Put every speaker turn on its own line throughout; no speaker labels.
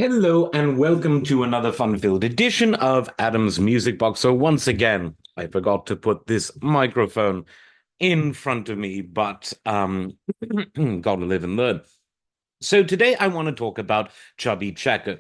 Hello and welcome to another fun-filled edition of Adam's Music Box. So once again, I forgot to put this microphone in front of me, but gotta live and learn. So today I want to talk about Chubby Checker,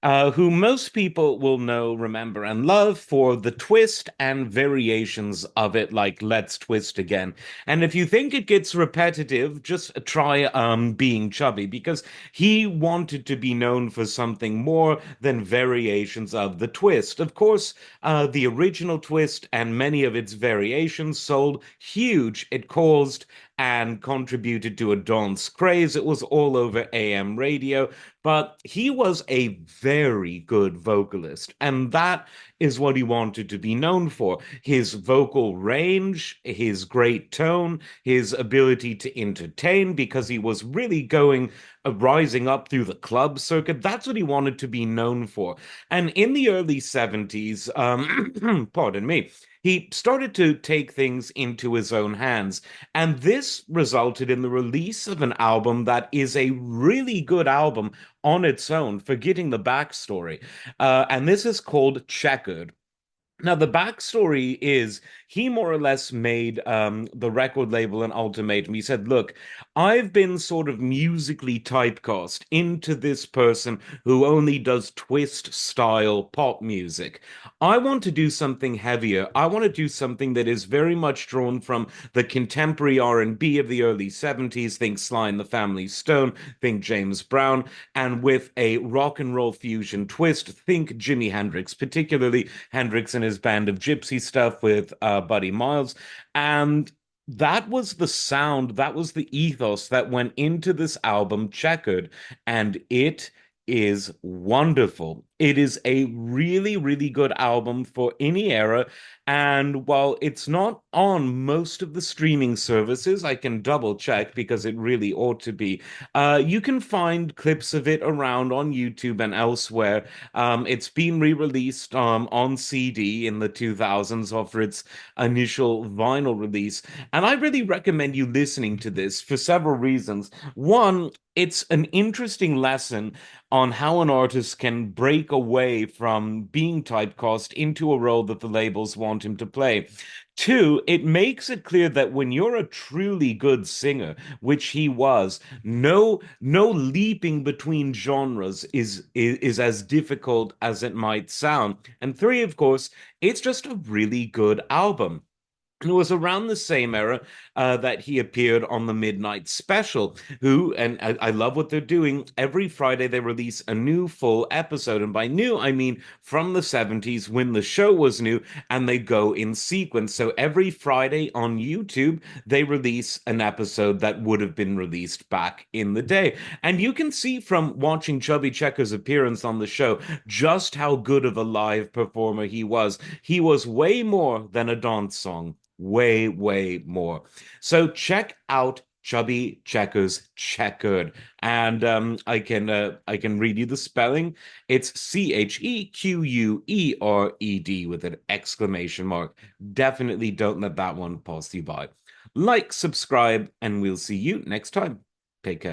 who most people will know, remember, and love for the twist and variations of it, like Let's Twist Again. And if you think it gets repetitive, just try being Chubby, because he wanted to be known for something more than variations of the twist. Of course, the original twist and many of its variations sold huge. It caused and contributed to a dance craze. It was all over AM radio, but he was a very good vocalist, and that is what he wanted to be known for. His vocal range, his great tone, his ability to entertain, because he was really going rising up through the club circuit. That's what he wanted to be known for. And in the early 70s, pardon me, he started to take things into his own hands. And this resulted in the release of an album that is a really good album on its own, forgetting the backstory. And this is called Checkered. Now, the backstory is he more or less made the record label an ultimatum. He said, look, I've been sort of musically typecast into this person who only does twist style pop music. I want to do something heavier. I want to do something that is very much drawn from the contemporary R&B of the early 70s. Think Sly and the Family Stone, think James Brown, and with a rock and roll fusion twist, think Jimi Hendrix, particularly Hendrix and his band of gypsy stuff with Buddy Miles. And that was the sound, that was the ethos that went into this album, Checkered, and it is wonderful. It is a really, really good album for any era. And while it's not on most of the streaming services, I can double check because it really ought to be. You can find clips of it around on YouTube and elsewhere. It's been re-released on CD in the 2000s after its initial vinyl release. And I really recommend you listening to this for several reasons. One, it's an interesting lesson on how an artist can break away from being typecast into a role that the labels want him to play. Two, it makes it clear that when you're a truly good singer, which he was, no leaping between genres is as difficult as it might sound. And three, of course, it's just a really good album. And it was around the same era that he appeared on the Midnight Special, and I love what they're doing. Every Friday they release a new full episode. And by new, I mean from the 70s when the show was new, and they go in sequence. So every Friday on YouTube, they release an episode that would have been released back in the day. And you can see from watching Chubby Checker's appearance on the show just how good of a live performer he was. He was way more than a dance song. Way, way more. So check out Chubby Checker's Checkered, and I can read you the spelling. It's Chequered with an exclamation mark. Definitely don't let that one pass you by. Like, subscribe, and we'll see you next time. Take care.